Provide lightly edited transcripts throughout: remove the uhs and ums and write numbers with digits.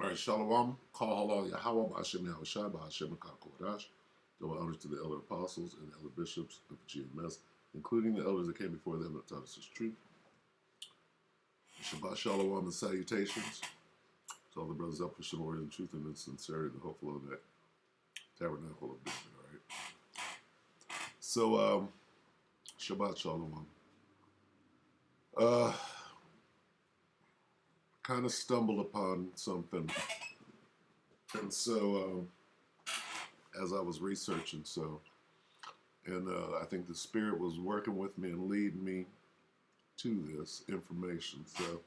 All right, Shalom, Kal Halal Yahweh, Ba'ashem Yahushua, Ba'ashem HaKakodash. Double honors to the elder apostles and elder bishops of GMS, including the elders that came before them that taught us this truth. Shabbat Shalom and salutations to all the brothers up for some word in truth and in sincerity, the hopeful of that tabernacle of David, all right? So, Shabbat Shalom. Kind of stumbled upon something, and so as I was researching, I think the Spirit was working with me and leading me to this information. So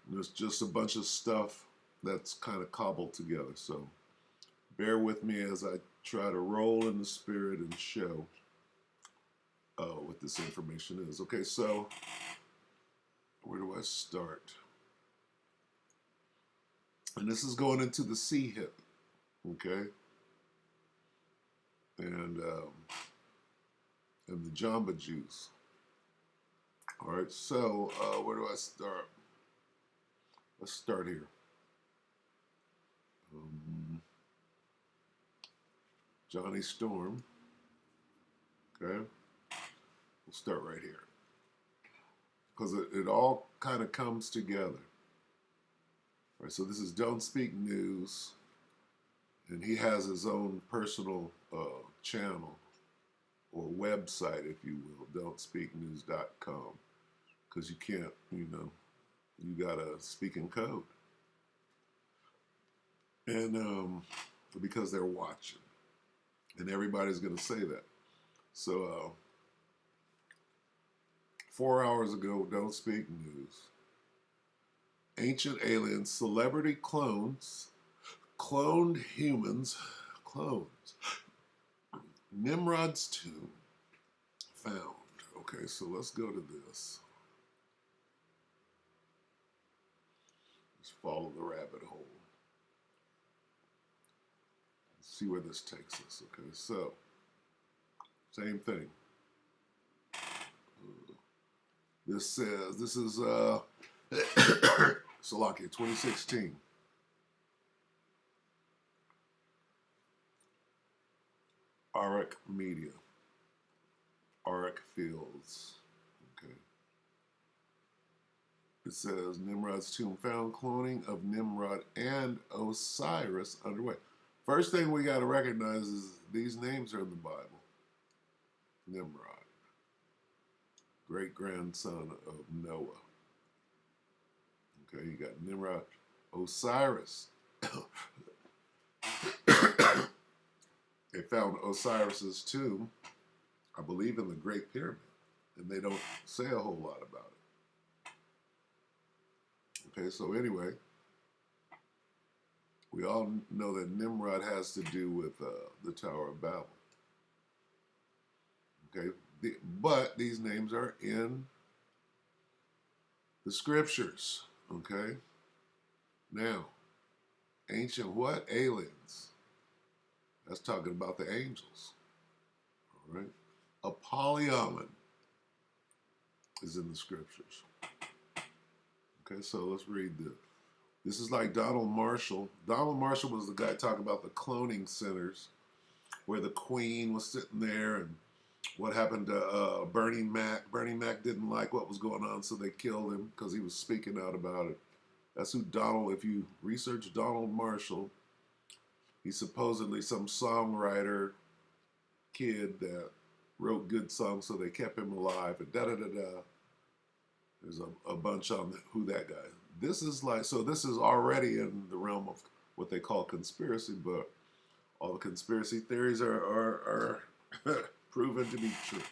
there's just a bunch of stuff that's kind of cobbled together. So bear with me as I try to roll in the Spirit and show what this information is. Okay, so where do I start? And this is going into the C hip, okay? And the Jamba juice. All right, so where do I start? Let's start here. Johnny Storm. Okay, we'll start right here because it all kind of comes together. All right, so this is Don't Speak News, and he has his own personal channel or website, if you will, don'tspeaknews.com, because you can't, you gotta speak in code, and because they're watching, and everybody's gonna say that. So 4 hours ago, Don't Speak News, Ancient Aliens, Celebrity Clones, Cloned Humans, Clones, Nimrod's Tomb found. Okay, so let's go to this. Let's follow the rabbit hole. Let's see where this takes us. Okay, so same thing. This says, this is Salakia 2016. Arik Media. Arik Fields. Okay. It says Nimrod's tomb found, cloning of Nimrod and Osiris underway. First thing we got to recognize is these names are in the Bible. Nimrod, great grandson of Noah. Okay, you got Nimrod, Osiris. They found Osiris's tomb, I believe, in the Great Pyramid, and they don't say a whole lot about it. Okay, so anyway, we all know that Nimrod has to do with the Tower of Babel. Okay, but these names are in the scriptures. Okay, now, ancient what? Aliens. That's talking about the angels. All right, Apollyon is in the scriptures. Okay, so let's read this. This is like Donald Marshall. Donald Marshall was the guy talking about the cloning centers where the Queen was sitting there and what happened to Bernie Mac. Bernie Mac didn't like what was going on, so they killed him because he was speaking out about it. That's who Donald, if you research Donald Marshall, he's supposedly some songwriter kid that wrote good songs, so they kept him alive, and da-da-da-da. There's a bunch on who that guy is. This is like, so this is already in the realm of what they call conspiracy, but all the conspiracy theories are proven to be true.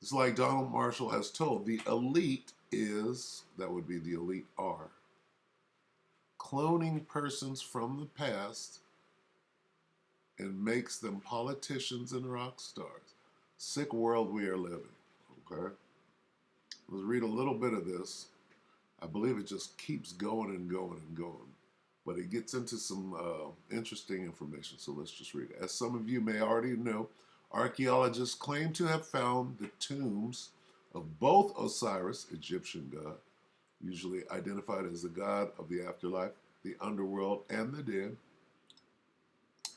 It's like Donald Marshall has told, the elite is, that would be the elite are, cloning persons from the past and makes them politicians and rock stars. Sick world we are living, okay? Let's read a little bit of this. I believe it just keeps going and going and going, but it gets into some interesting information, so let's just read it. As some of you may already know, archaeologists claim to have found the tombs of both Osiris, Egyptian god, usually identified as the god of the afterlife, the underworld, and the dead,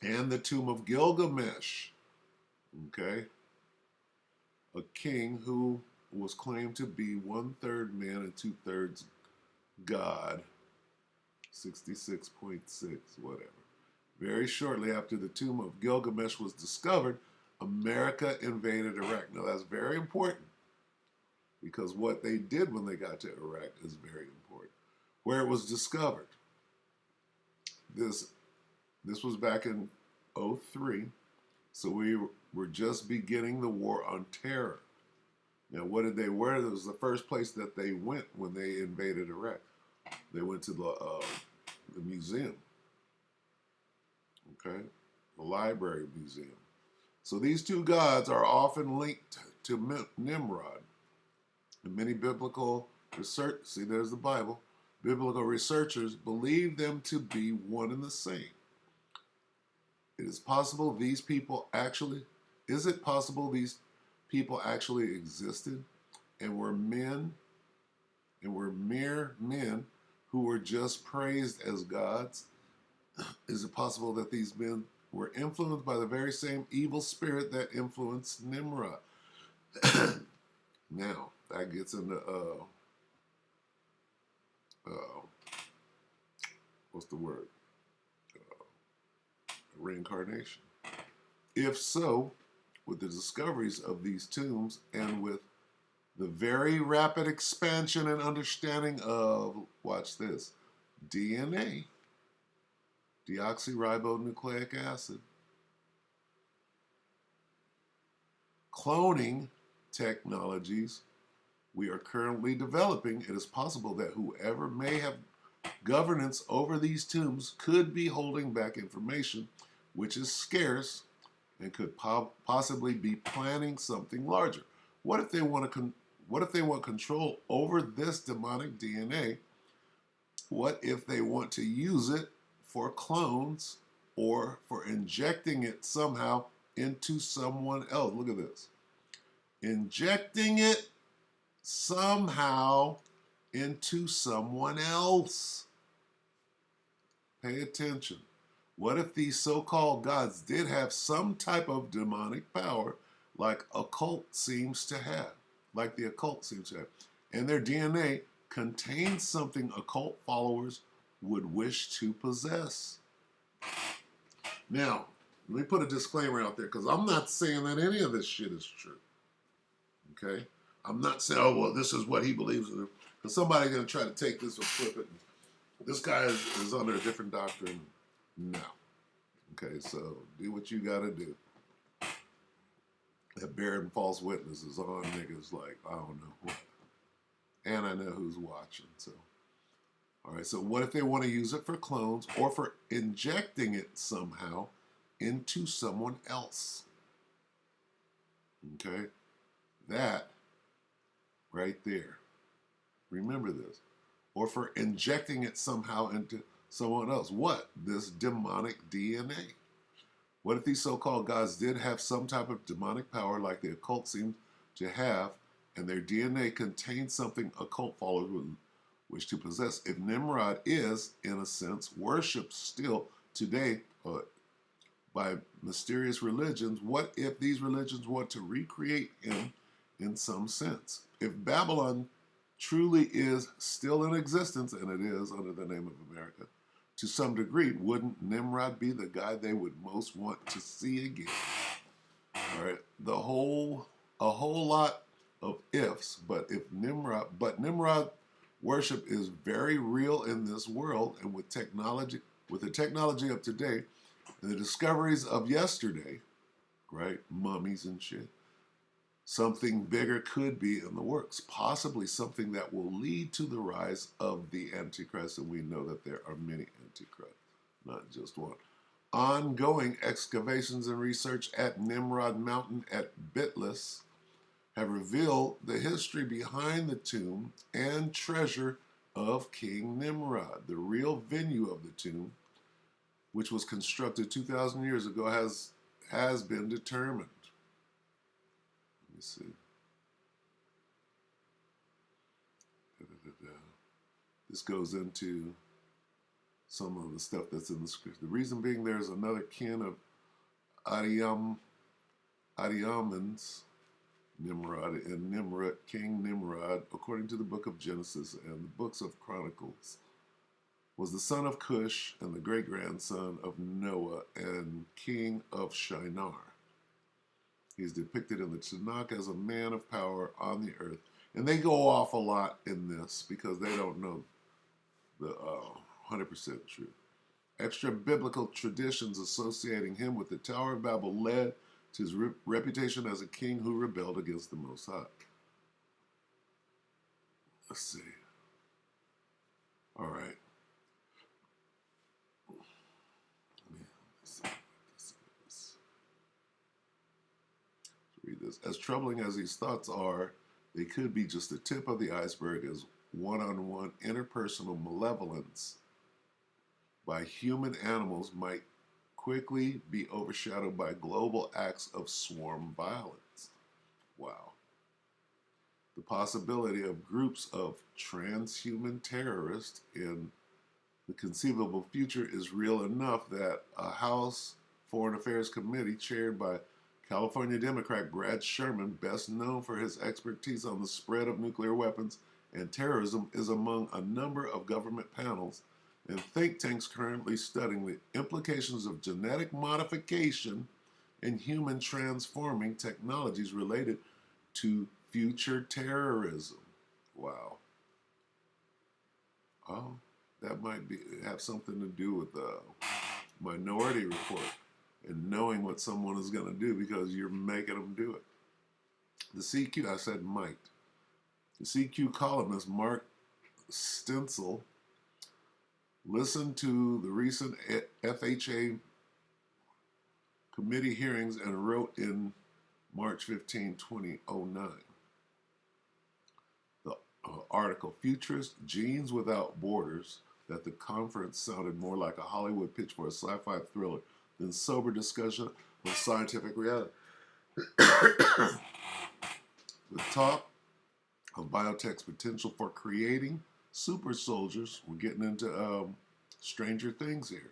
and the tomb of Gilgamesh, okay, a king who was claimed to be 1/3 man and 2/3 god, 66.6, whatever. Very shortly after the tomb of Gilgamesh was discovered, America invaded Iraq. Now that's very important because what they did when they got to Iraq is very important. Where it was discovered, this was back in '03, so we were just beginning the war on terror. Now, what did they? Where was the first place that they went when they invaded Iraq? They went to the museum, okay, the library museum. So these two gods are often linked to Nimrod. And many biblical research, see, there's the Bible. Biblical researchers believe them to be one and the same. It is possible these people actually, is it possible these people actually existed and were men and were mere men who were just praised as gods? Is it possible that these men were influenced by the very same evil spirit that influenced Nimrod? Now, that gets into, what's the word? Reincarnation. If so, with the discoveries of these tombs and with the very rapid expansion and understanding of, watch this, DNA, deoxyribonucleic acid, cloning technologies we are currently developing, it is possible that whoever may have governance over these tombs could be holding back information which is scarce and could possibly be planning something larger. What if they want control over this demonic DNA? What if they want to use it for clones or for injecting it somehow into someone else? Look at this. Injecting it somehow into someone else. Pay attention. What if these so-called gods did have some type of demonic power like the occult seems to have, and their DNA contains something occult followers would wish to possess? Now, let me put a disclaimer out there because I'm not saying that any of this shit is true. Okay? I'm not saying, oh, well, this is what he believes in. Because somebody's going to try to take this or flip it. This guy is under a different doctrine. No. Okay, so do what you got to do. That bearing false witnesses on niggas like, I don't know what. And I know who's watching, so. All right, so what if they want to use it for clones or for injecting it somehow into someone else? Okay, that right there. Remember this. Or for injecting it somehow into someone else. What? This demonic DNA. What if these so-called gods did have some type of demonic power like the occult seems to have, and their DNA contains something occult followers would wish to possess? If Nimrod is, in a sense, worshipped still today by mysterious religions, what if these religions want to recreate him in some sense? If Babylon truly is still in existence, and it is under the name of America, to some degree, wouldn't Nimrod be the guy they would most want to see again? All right, a whole lot of ifs, but Nimrod worship is very real in this world, and with the technology of today, and the discoveries of yesterday, right, mummies and shit, something bigger could be in the works, possibly something that will lead to the rise of the Antichrist, and we know that there are many Antichrists, not just one. Ongoing excavations and research at Nimrod Mountain at Bitlis have revealed the history behind the tomb and treasure of King Nimrod. The real venue of the tomb, which was constructed 2,000 years ago, has been determined. Let me see. This goes into some of the stuff that's in the scripture. The reason being, there's another kin of Adiamans, Nimrod, and Nimrod, King Nimrod, according to the book of Genesis and the books of Chronicles, was the son of Cush and the great-grandson of Noah and king of Shinar. He's depicted in the Tanakh as a man of power on the earth. And they go off a lot in this because they don't know the 100% truth. Extra biblical traditions associating him with the Tower of Babel led to his reputation as a king who rebelled against the Most High. Let's see. All right. Let's read this. As troubling as these thoughts are, they could be just the tip of the iceberg as one-on-one interpersonal malevolence by human animals might quickly be overshadowed by global acts of swarm violence. Wow. The possibility of groups of transhuman terrorists in the conceivable future is real enough that a House Foreign Affairs Committee chaired by California Democrat Brad Sherman, best known for his expertise on the spread of nuclear weapons and terrorism, is among a number of government panels and think tanks currently studying the implications of genetic modification and human transforming technologies related to future terrorism. Wow. Oh, that might have something to do with the Minority Report and knowing what someone is going to do because you're making them do it. The CQ, I said might. The CQ columnist Mark Stencil listened to the recent FHA committee hearings and wrote in March 15, 2009. The article, Futurist Genes Without Borders, that the conference sounded more like a Hollywood pitch for a sci-fi thriller than sober discussion of scientific reality. The talk of biotech's potential for creating super soldiers. We're getting into Stranger Things here,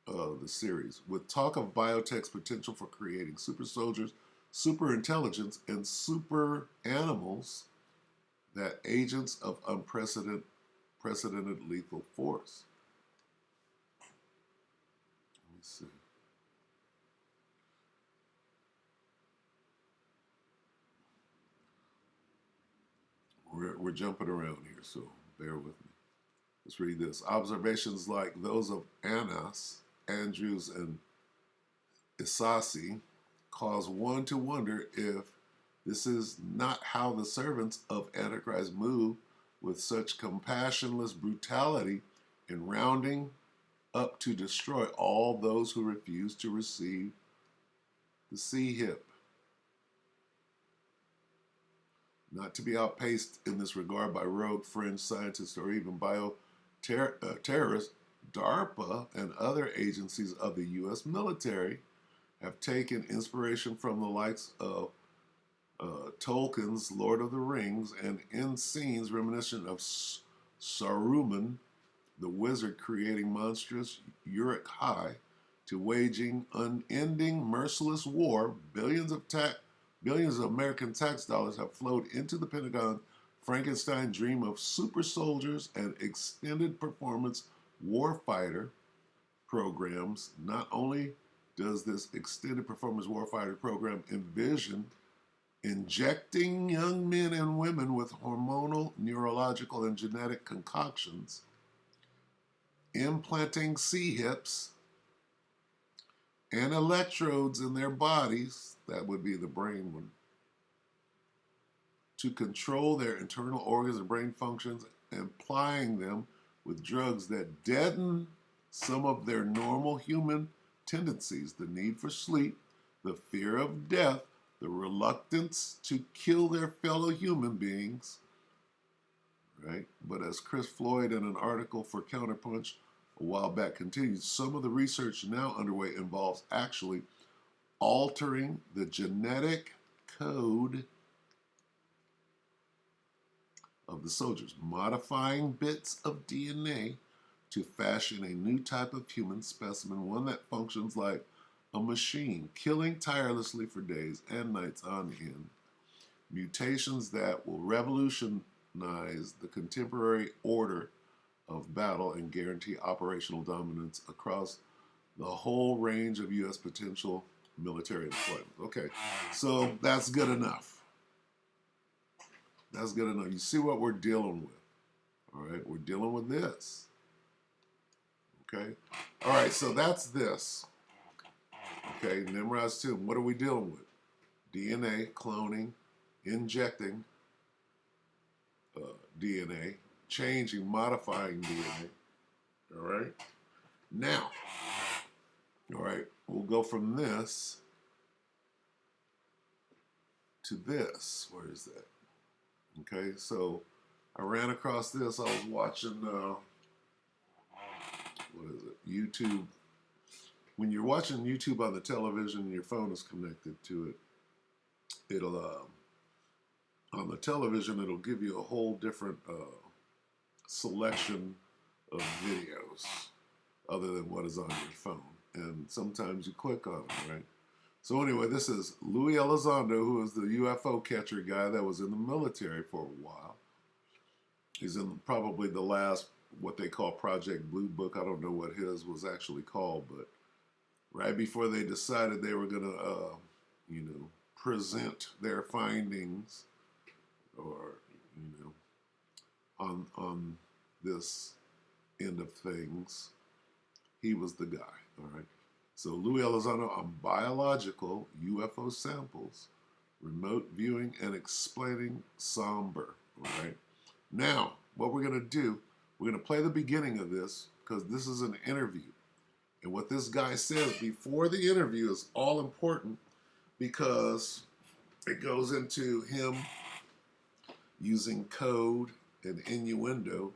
the series. With talk of biotech's potential for creating super soldiers, super intelligence, and super animals, that agents of unprecedented lethal force. Let me see. We're jumping around here, so bear with me. Let's read this. Observations like those of Annas, Andrews, and Isasi cause one to wonder if this is not how the servants of Antichrist move with such compassionless brutality in rounding up to destroy all those who refuse to receive the C-HIP. Not to be outpaced in this regard by rogue fringe scientists or even terrorists, DARPA and other agencies of the U.S. military have taken inspiration from the likes of Tolkien's Lord of the Rings and end scenes reminiscent of Saruman, the wizard creating monstrous Uruk-hai, to waging unending merciless war. Billions of American tax dollars have flowed into the Pentagon Frankenstein dream of super soldiers and extended performance warfighter programs. Not only does this extended performance warfighter program envision injecting young men and women with hormonal, neurological, and genetic concoctions, implanting C-HIPs and electrodes in their bodies, that would be the brain one, to control their internal organs and brain functions, and plying them with drugs that deaden some of their normal human tendencies, the need for sleep, the fear of death, the reluctance to kill their fellow human beings, right? But as Chris Floyd in an article for Counterpunch a while back continues, some of the research now underway involves actually altering the genetic code of the soldiers, modifying bits of DNA to fashion a new type of human specimen, one that functions like a machine, killing tirelessly for days and nights on end. Mutations that will revolutionize the contemporary order of battle and guarantee operational dominance across the whole range of U.S. potential military deployment. Okay, so that's good enough. That's good enough. You see what we're dealing with. All right, we're dealing with this. Okay, all right, so that's this. Okay, Nimrod's tomb. What are we dealing with? DNA, cloning, injecting DNA, changing, modifying DNA. All right, now, all right, we'll go from this to this. Where is that? Okay, so I ran across this. I was watching, what is it? YouTube. When you're watching YouTube on the television and your phone is connected to it, it'll, on the television, it'll give you a whole different selection of videos other than what is on your phone. And sometimes you click on it, right? So anyway, this is Louis Elizondo, who is the UFO catcher guy that was in the military for a while. He's in probably the last, what they call Project Blue Book. I don't know what his was actually called, but right before they decided they were going to, present their findings or, on this end of things, he was the guy, all right? So Louis Elizondo on biological UFO samples, remote viewing and explaining somber, all right? Now, what we're going to do, we're going to play the beginning of this because this is an interview. And what this guy says before the interview is all important because it goes into him using code and innuendo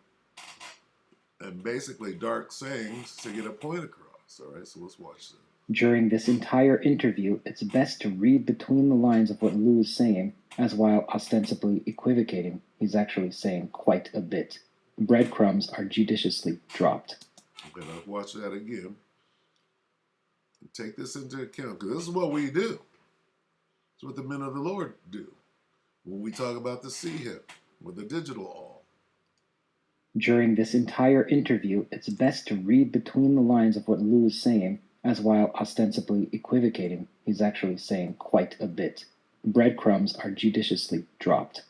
and basically dark sayings to get a point across. All right, so let's watch this. During this entire interview, it's best to read between the lines of what Lou is saying, as while ostensibly equivocating, he's actually saying quite a bit. Breadcrumbs are judiciously dropped. Okay, let's watch that again. And take this into account, because this is what we do. It's what the men of the Lord do when we talk about the C-hip with the digital all. During this entire interview, it's best to read between the lines of what Lou is saying, as while ostensibly equivocating, he's actually saying quite a bit. Breadcrumbs are judiciously dropped.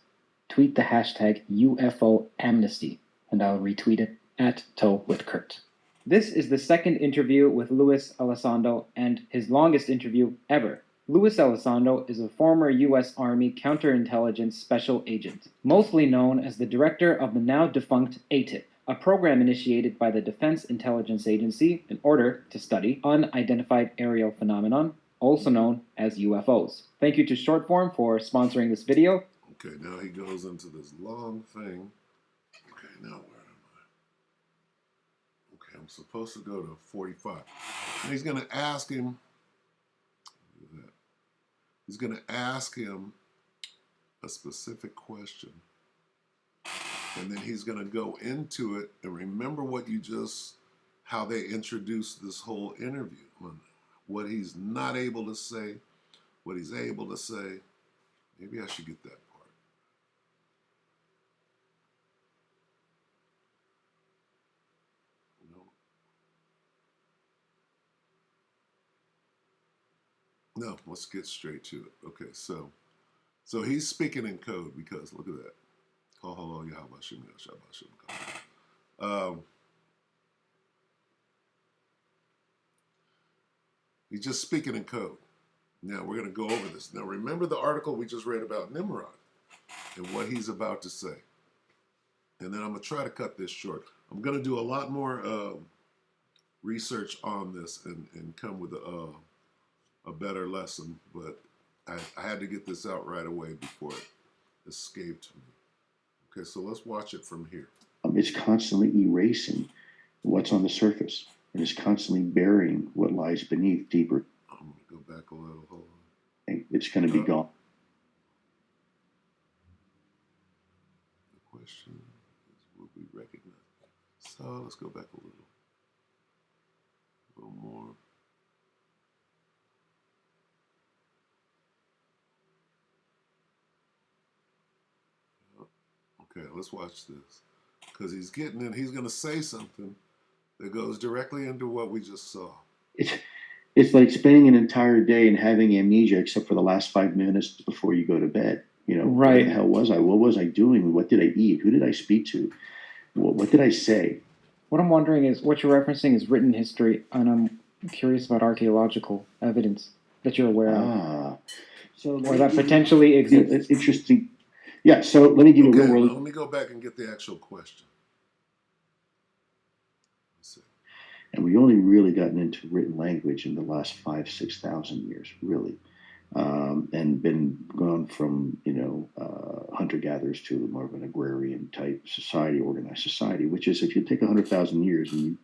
Tweet the hashtag UFO Amnesty, and I'll retweet it at Toe with Kurt. This is the second interview with Louis Elizondo and his longest interview ever. Louis Elizondo is a former U.S. Army counterintelligence special agent, mostly known as the director of the now defunct AATIP, a program initiated by the Defense Intelligence Agency in order to study unidentified aerial phenomenon, also known as UFOs. Thank you to Shortform for sponsoring this video. Okay, now he goes into this long thing. Okay, now where am I? Okay, I'm supposed to go to 45. And he's going to ask him, he's going to ask him a specific question. And then he's going to go into it and remember what you just, how they introduced this whole interview. What he's not able to say, what he's able to say. Maybe I should get that part. No, let's get straight to it. Okay, so he's speaking in code because look at that. He's just speaking in code. Now we're going to go over this. Now remember the article we just read about Nimrod and what he's about to say. And then I'm going to try to cut this short. I'm going to do a lot more research on this and come with a better lesson, but I had to get this out right away before it escaped me. Okay, so let's watch it from here. It's constantly erasing what's on the surface. It is constantly burying what lies beneath deeper. I'm going to go back a little. Hold on. It's going to be gone. Quick. question is, will we recognize? So let's go back a little more. Okay, let's watch this. Because he's getting in, he's going to say something that goes directly into what we just saw. It's like spending an entire day and having amnesia except for the last 5 minutes before you go to bed. You know, where Right. the hell was I? What was I doing? What did I eat? Who did I speak to? What did I say? What I'm wondering is what you're referencing is written history, and I'm curious about archaeological evidence that you're aware of, So or that potentially exists. it's interesting. Yeah. So let me give you a Okay, real world. let me go back and get the actual question. Let's see. And we only really gotten into written language in the last 5,000-6,000 years, really, and been gone from hunter gatherers to more of an agrarian type society, organized society. Which is, if you take 100,000 years and you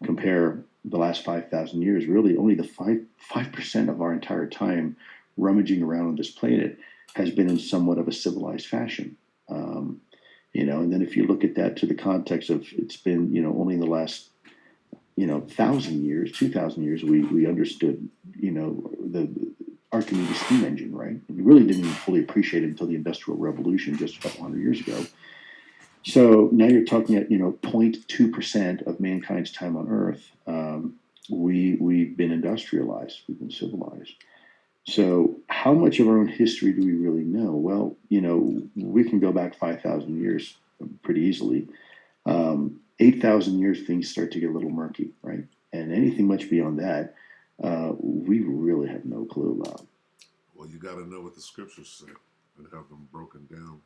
compare the last 5,000 years, really only the 5% of our entire time rummaging around on this planet has been in somewhat of a civilized fashion. And then if you look at that to the context of it's been only in the last 1,000 years, 2,000 years, we understood, the Archimedes steam engine, right? And we really didn't even fully appreciate it until the Industrial Revolution just a couple hundred years ago. So now you're talking at 0.2% of mankind's time on Earth. We've been industrialized, we've been civilized. So how much of our own history do we really know? Well, we can go back 5,000 years pretty easily. 8,000 years, things start to get a little murky, right? And anything much beyond that, we really have no clue about. Well, you got to know what the scriptures say and have them broken down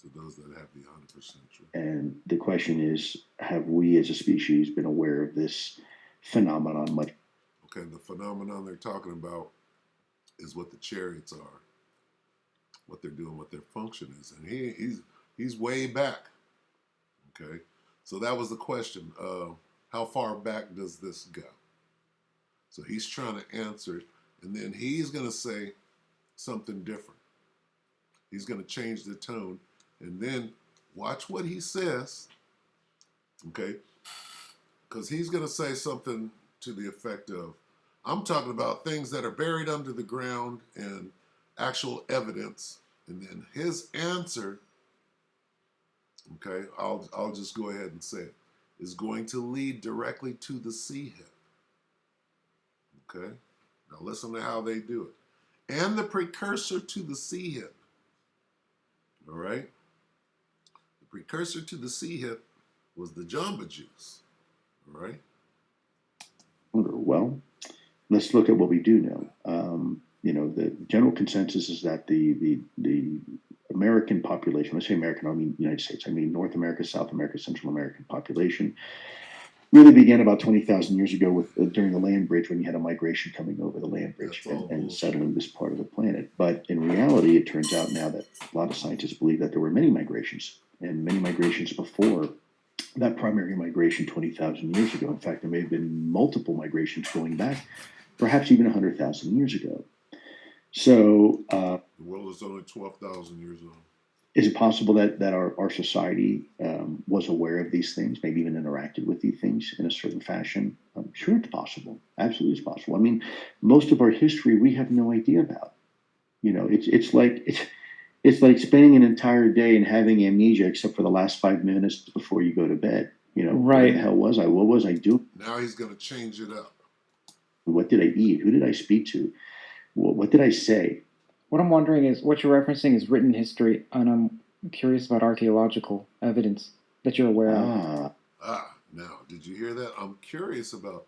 to those that have the 100% truth. And the question is, have we as a species been aware of this phenomenon much? Okay, the phenomenon they're talking about is what the chariots are, what they're doing, what their function is. And he's way back. Okay, so that was the question. How far back does this go? So he's trying to answer it, and then he's going to say something different. He's going to change the tone, and then watch what he says, okay? Because he's going to say something to the effect of, I'm talking about things that are buried under the ground and actual evidence. And then his answer, okay, I'll just go ahead and say it, is going to lead directly to the sea hip. Okay? Now listen to how they do it. And the precursor to the sea hip. All right? The precursor to the sea hip was the Jamba Juice. All right? Well, let's look at what we do know. The general consensus is that the American population, when I say American, I don't mean United States, I mean North America, South America, Central American population, really began about 20,000 years ago during the land bridge, when you had a migration coming over the land bridge and settling this part of the planet. But in reality, it turns out now that a lot of scientists believe that there were many migrations, and many migrations before that primary migration 20,000 years ago. In fact, there may have been multiple migrations going back, perhaps even 100,000 years ago. So, the world is only 12,000 years old. Is it possible that our society was aware of these things, maybe even interacted with these things in a certain fashion? Sure, it's possible. Absolutely, it's possible. I mean, most of our history we have no idea about. It's like spending an entire day and having amnesia except for the last 5 minutes before you go to bed. Right. Where the hell was I? What was I doing? Now he's going to change it up. What did I eat? Who did I speak to? What did I say? What I'm wondering is what you're referencing is written history, and I'm curious about archaeological evidence that you're aware of. Now, did you hear that? I'm curious about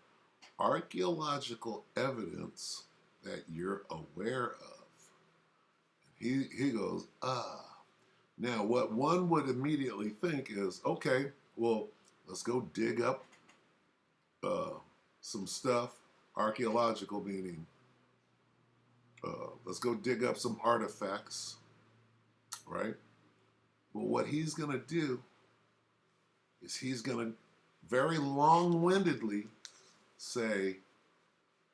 archaeological evidence that you're aware of. He goes, Now, what one would immediately think is, okay, well, let's go dig up some stuff, archaeological meaning, let's go dig up some artifacts, right? But what he's going to do is he's going to very long-windedly say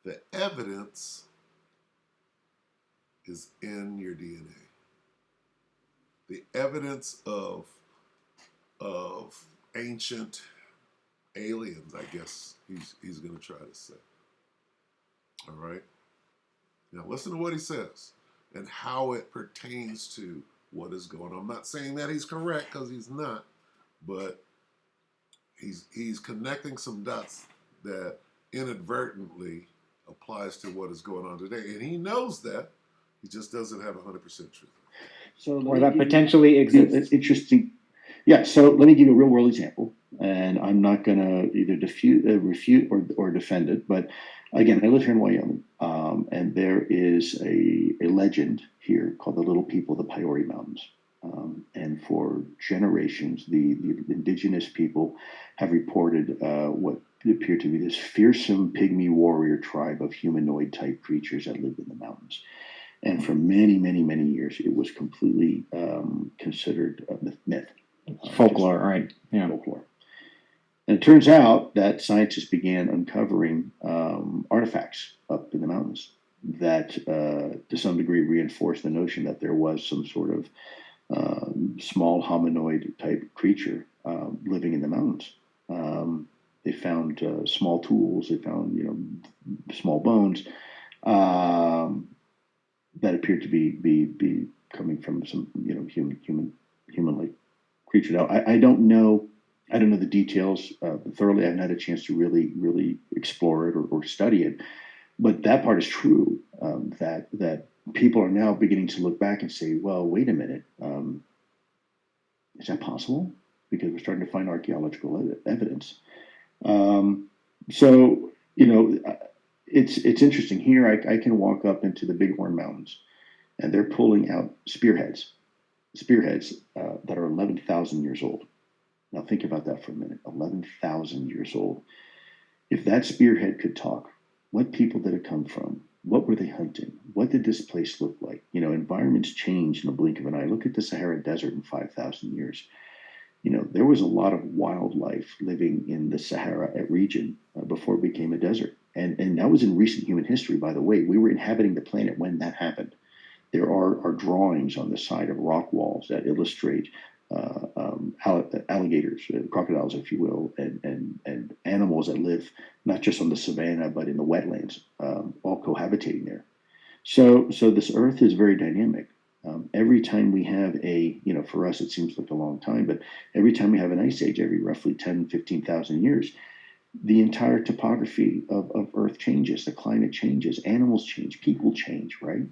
the evidence is in your DNA. The evidence of of ancient aliens, I guess he's going to try to say. All right. Now listen to what he says and how it pertains to what is going on. I'm not saying that he's correct, because he's not, but he's connecting some dots that inadvertently applies to what is going on today, and he knows that. He just doesn't have 100% truth. So Or that potentially exists. Interesting. Yeah. So let me give you a real world example, and I'm not going to either refute or defend it. But again, I live here in Wyoming, and there is a legend here called the Little People of the Peori Mountains. And for generations, the indigenous people have reported what appeared to be this fearsome pygmy warrior tribe of humanoid type creatures that lived in the mountains. And for many, many, many years, it was completely considered a myth. Folklore, right? Yeah. Folklore. And it turns out that scientists began uncovering artifacts up in the mountains that, to some degree, reinforced the notion that there was some sort of small hominoid type creature living in the mountains. They found small tools. They found, small bones that appeared to be coming from some, human-like creature. Now, I don't know. I don't know the details thoroughly. I haven't had a chance to really explore it or study it. But that part is true. That people are now beginning to look back and say, "Well, wait a minute. Is that possible?" Because we're starting to find archaeological evidence. So it's interesting. Here, I can walk up into the Bighorn Mountains, and they're pulling out spearheads that are 11,000 years old. Now think about that for a minute. 11,000 years old. If that spearhead could talk, what people did it come from? What were they hunting? What did this place look like? Environments change in the blink of an eye. Look at the Sahara Desert in 5,000 years. There was a lot of wildlife living in the Sahara region before it became a desert. And that was in recent human history, by the way. We were inhabiting the planet when that happened. There are drawings on the side of rock walls that illustrate alligators, crocodiles, if you will, and animals that live not just on the savanna but in the wetlands, all cohabitating there. So this Earth is very dynamic. Every time we have for us it seems like a long time, but every time we have an ice age, every roughly 10, 15,000 years, the entire topography of Earth changes. The climate changes. Animals change. People change. Right.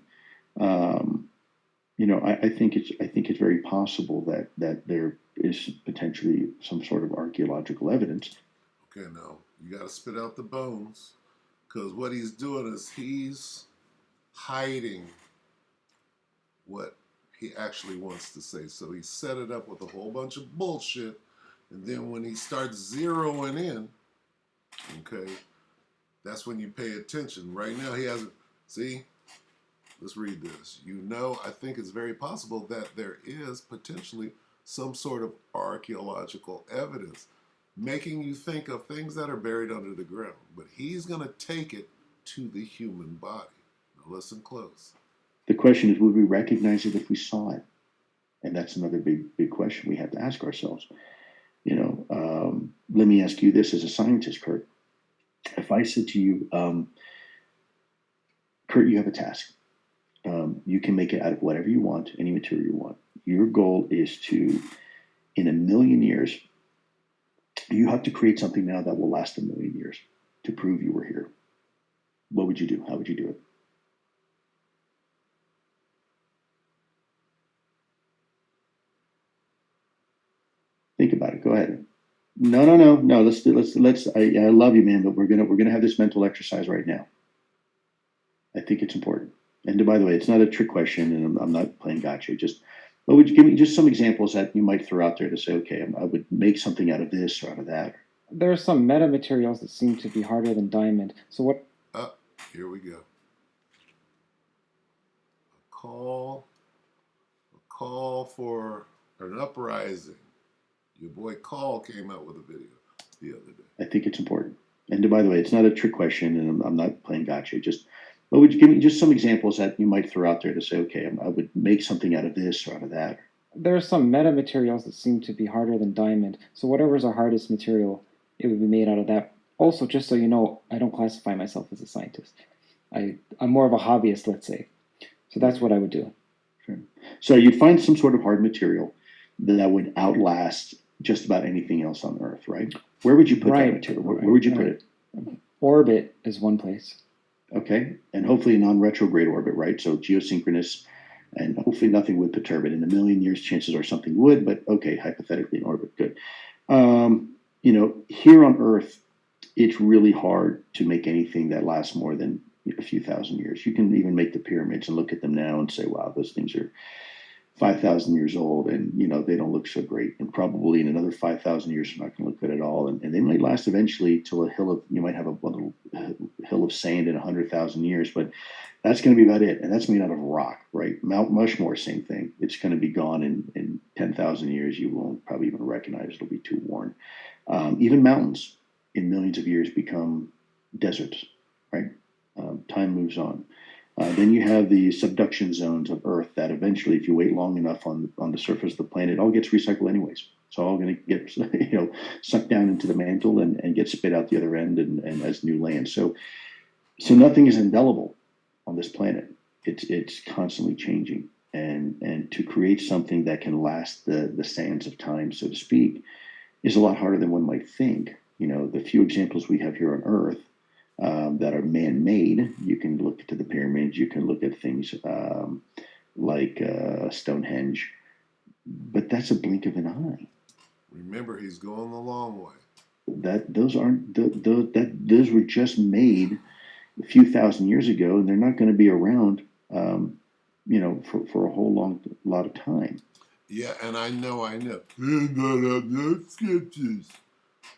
I think it's very possible that there is potentially some sort of archaeological evidence. Okay, now you got to spit out the bones, because what he's doing is he's hiding what he actually wants to say. So he set it up with a whole bunch of bullshit, and then when he starts zeroing in, okay, that's when you pay attention. Right now he hasn't. See, let's read this. I think it's very possible that there is potentially some sort of archaeological evidence making you think of things that are buried under the ground. But he's going to take it to the human body. Now listen close. The question is, would we recognize it if we saw it? And that's another big question we have to ask ourselves. Let me ask you this as a scientist, Kurt. If I said to you, Kurt, you have a task. You can make it out of whatever you want, any material you want. Your goal is to, in 1,000,000 years, you have to create something now that will last 1,000,000 years to prove you were here. What would you do? How would you do it? Think about it. Go ahead. No. Let's. I love you, man, but we're gonna have this mental exercise right now. I think it's important. And by the way, it's not a trick question, and I'm not playing gotcha. But would you give me just some examples that you might throw out there to say, okay, I would make something out of this or out of that? There are some metamaterials that seem to be harder than diamond. So what? Here we go. A call for an uprising. Your boy Call came out with a video the other day. I think it's important. And by the way, it's not a trick question, and I'm not playing gotcha. But would you give me just some examples that you might throw out there to say, okay, I would make something out of this or out of that? There are some metamaterials that seem to be harder than diamond, so whatever's our hardest material, it would be made out of that. Also, just so you know, I don't classify myself as a scientist. I'm more of a hobbyist, let's say. So that's what I would do. Sure. So you'd find some sort of hard material that would outlast just about anything else on Earth, right? Where would you put that material? Where would you put it? Orbit is one place. Okay, and hopefully a non-retrograde orbit, right? So geosynchronous, and hopefully nothing would perturb it. In a million years, chances are something would, but okay, hypothetically in orbit, good. Here on Earth, it's really hard to make anything that lasts more than a few thousand years. You can even make the pyramids and look at them now and say, wow, those things are 5,000 years old, and they don't look so great. And probably in another 5,000 years, they're not going to look good at all. And they might last eventually till you might have a little hill of sand in 100,000 years, but that's going to be about it. And that's made out of rock, right? Mount Mushmore, same thing. It's going to be gone in 10,000 years. You won't probably even recognize it. It'll be too worn. Even mountains in millions of years become deserts, right? Time moves on. Then you have the subduction zones of Earth that eventually, if you wait long enough on the surface of the planet, it all gets recycled anyways. It's all going to get sucked down into the mantle and get spit out the other end and as new land. So nothing is indelible on this planet. It's constantly changing, and to create something that can last the sands of time, so to speak, is a lot harder than one might think. The few examples we have here on Earth that are man-made. You can look to the pyramids. You can look at things like Stonehenge, but that's a blink of an eye. Remember, he's going the long way. Those were just made a few thousand years ago, and they're not going to be around, for a whole lot of time. Yeah, and I know. Sketches.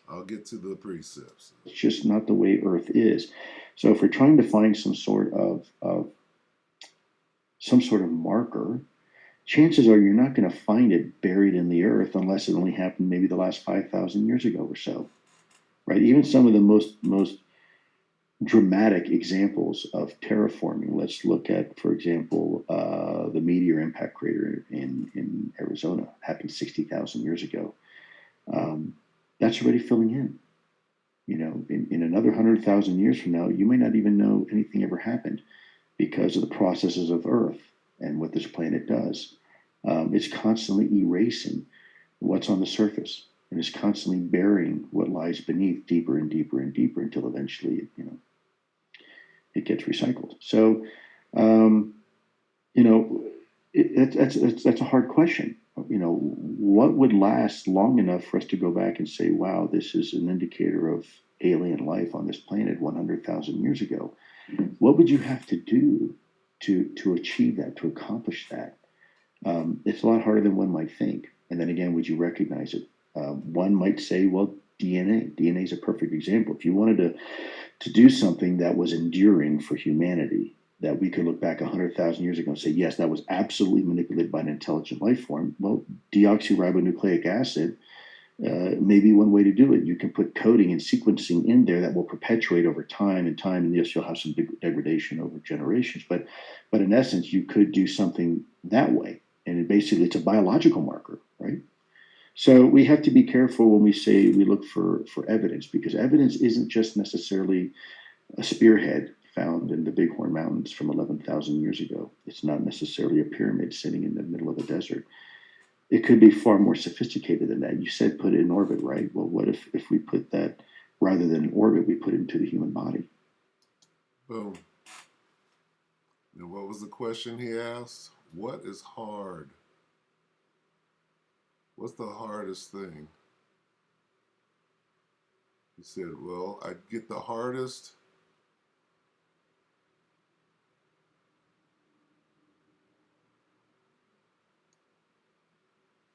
I'll get to the precepts. It's just not the way Earth is. So if we're trying to find some sort of marker, chances are you're not going to find it buried in the Earth unless it only happened maybe the last 5,000 years ago or so, right? Even some of the most dramatic examples of terraforming. Let's look at, for example, the meteor impact crater in Arizona. Happened 60,000 years ago. That's already filling in. In another 100,000 years from now, you may not even know anything ever happened because of the processes of Earth and what this planet does. It's constantly erasing what's on the surface, and it's constantly burying what lies beneath deeper and deeper and deeper until eventually, it gets recycled. So, that's a hard question. What would last long enough for us to go back and say, wow, this is an indicator of alien life on this planet 100,000 years ago? What would you have to do to achieve that, to accomplish that? It's a lot harder than one might think. And then again, would you recognize it? One might say, well, DNA. DNA is a perfect example. If you wanted to do something that was enduring for humanity, that we could look back 100,000 years ago and say, yes, that was absolutely manipulated by an intelligent life form. Well, deoxyribonucleic acid may be one way to do it. You can put coding and sequencing in there that will perpetuate over time, and yes, you'll have some degradation over generations. But in essence, you could do something that way, and basically it's a biological marker, right? So we have to be careful when we say we look for evidence, because evidence isn't just necessarily a spearhead found in the Bighorn Mountains from 11,000 years ago. It's not necessarily a pyramid sitting in the middle of a desert. It could be far more sophisticated than that. You said put it in orbit, right? Well, what if we put that, rather than in orbit, we put it into the human body? Boom. Now, what was the question he asked? What is hard? What's the hardest thing? He said, well, I'd get the hardest.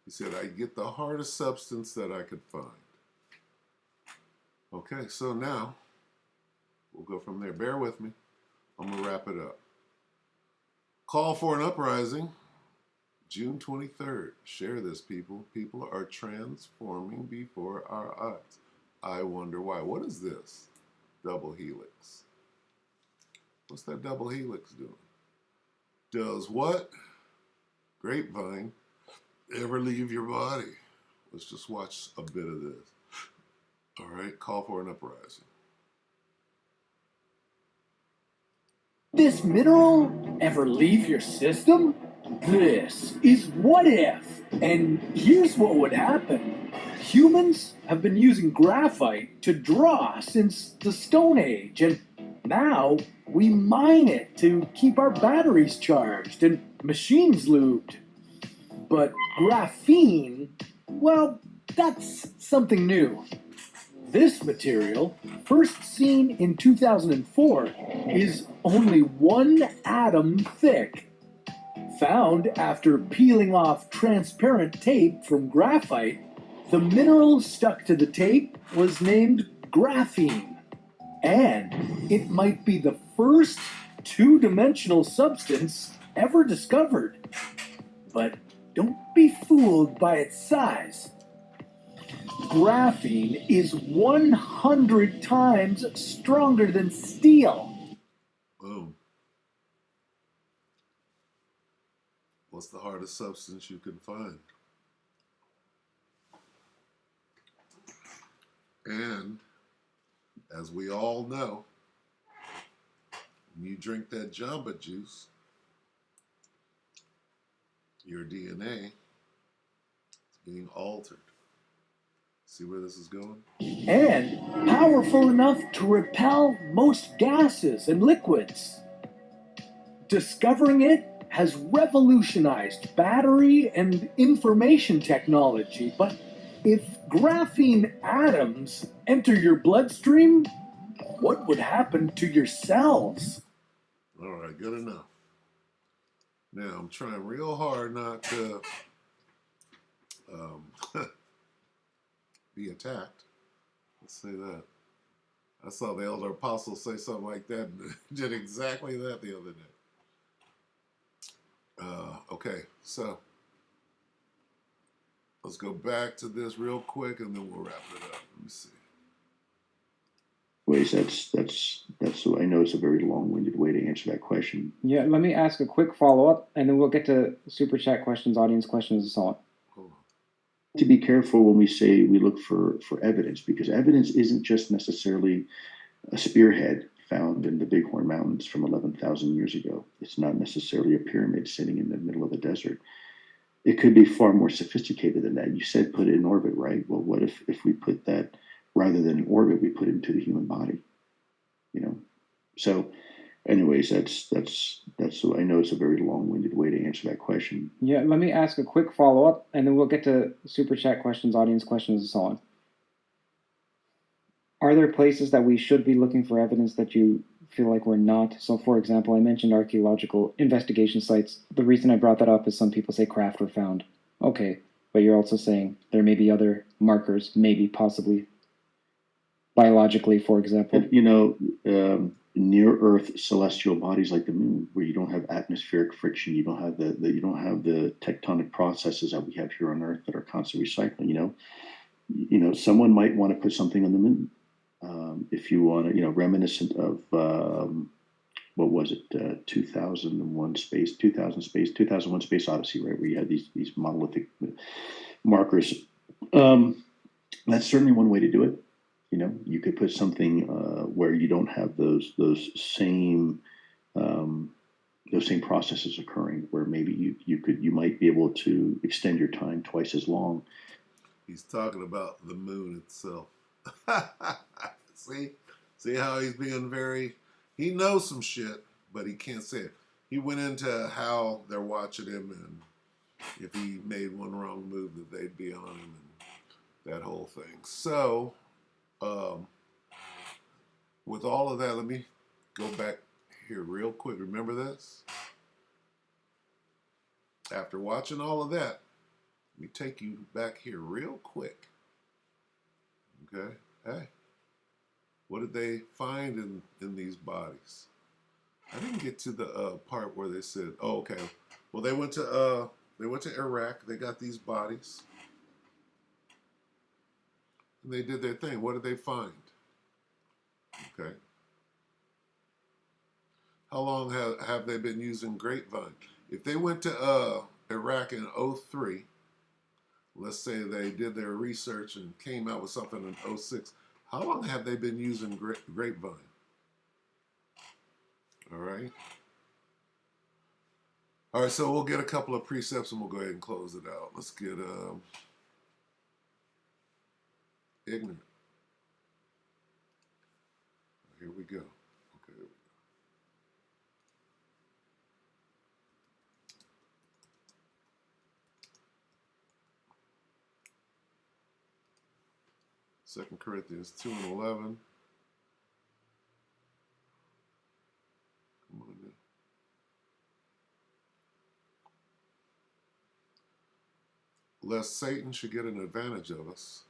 He said, I'd get the hardest substance that I could find. Okay, so now we'll go from there. Bear with me. I'm going to wrap it up. Call for an uprising, June 23rd. Share this, people. People are transforming before our eyes. I wonder why. What is this? Double helix. What's that double helix doing? Does what? Grapevine ever leave your body. Let's just watch a bit of this. All right, call for an uprising. This mineral ever leave your system? This is What If. And here's what would happen. Humans have been using graphite to draw since the Stone Age, and now we mine it to keep our batteries charged and machines lubed. But graphene, well, that's something new. This material, first seen in 2004, is only 1 atom thick. Found after peeling off transparent tape from graphite, the mineral stuck to the tape was named graphene. And it might be the first two-dimensional substance ever discovered. But don't be fooled by its size. Graphene is 100 times stronger than steel. Boom. What's the hardest substance you can find? And as we all know, when you drink that Jamba Juice, your DNA is being altered. See where this is going? And powerful enough to repel most gases and liquids. Discovering it has revolutionized battery and information technology, but if graphene atoms enter your bloodstream, what would happen to your cells? All right, good enough. Now, I'm trying real hard not to be attacked. Let's say that. I saw the elder apostle say something like that and did exactly that the other day. Okay, so let's go back to this real quick and then we'll wrap it up. Let me see. Ways that's. I know it's a very long-winded way to answer that question. Yeah, let me ask a quick follow-up, and then we'll get to super chat questions, audience questions, and so on. Hold on. To be careful when we say we look for evidence, because evidence isn't just necessarily a spearhead found in the Bighorn Mountains from 11,000 years ago. It's not necessarily a pyramid sitting in the middle of the desert. It could be far more sophisticated than that. You said put it in orbit, right? Well, what if we put that, rather than in orbit, we put it into the human body? You know? So anyways, that's I know it's a very long-winded way to answer that question. Yeah, let me ask a quick follow-up, and then we'll get to super chat questions, audience questions, and so on. Are there places that we should be looking for evidence that you feel like we're not? So, for example, I mentioned archaeological investigation sites. The reason I brought that up is some people say craft were found. Okay, but you're also saying there may be other markers, maybe, possibly, biologically, for example. You know, near-Earth celestial bodies like the moon, where you don't have atmospheric friction, you don't have the tectonic processes that we have here on Earth that are constantly recycling. You know, someone might want to put something on the moon. If you want to, you know, reminiscent of what was it, 2001 Space Odyssey, right, where you had these monolithic markers. That's certainly one way to do it. You know, you could put something where you don't have those same processes occurring, where maybe you might be able to extend your time twice as long. He's talking about the moon itself. See how he's being he knows some shit, but he can't say it. He went into how they're watching him and if he made one wrong move that they'd be on him and that whole thing. So, with all of that, let me go back here real quick. Remember this? After watching all of that, let me take you back here real quick. Okay? Hey, what did they find in these bodies? I didn't get to the part where they said, oh, okay. Well, they went to Iraq. They got these bodies. And they did their thing. What did they find? Okay. How long have they been using grapevine? If they went to Iraq in 2003 let's say they did their research and came out with something in '06. How long have they been using Grapevine? All right. All right, so we'll get a couple of precepts and we'll go ahead and close it out. Let's get ignorant. Here we go. Okay. Second Corinthians 2:11. Come on now. Lest Satan should get an advantage of us,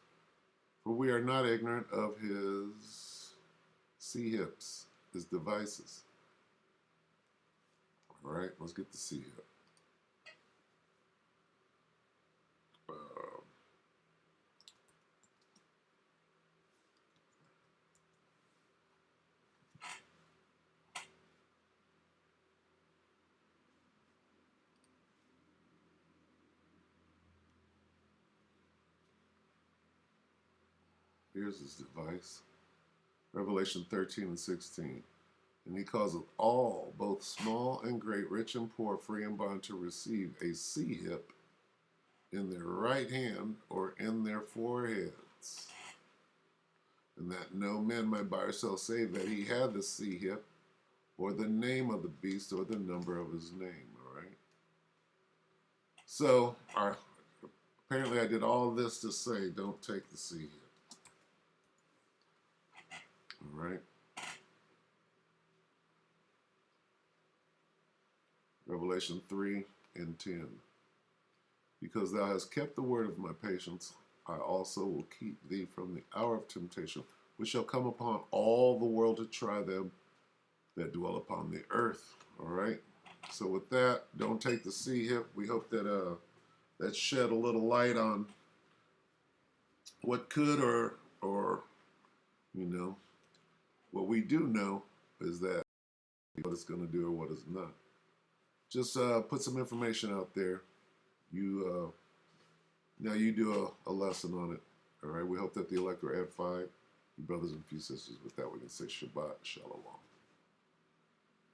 for we are not ignorant of his hips, his devices. All right, let's get the hip. Here's his device. Revelation 13:16. And he causeth all, both small and great, rich and poor, free and bond, to receive a hip in their right hand or in their foreheads. And that no man might buy or sell save that he had the hip, or the name of the beast, or the number of his name. All right. So, apparently I did all this to say, don't take the hip. All right. Revelation 3:10. Because thou hast kept the word of my patience, I also will keep thee from the hour of temptation, which shall come upon all the world to try them that dwell upon the earth. All right. So with that, don't take the hip. We hope that that shed a little light on what could or what we do know is that what it's going to do or what it's not. Just put some information out there. You you do a lesson on it. All right. We hope that the elect will edify you brothers and few sisters. With that, we can say Shabbat Shalom.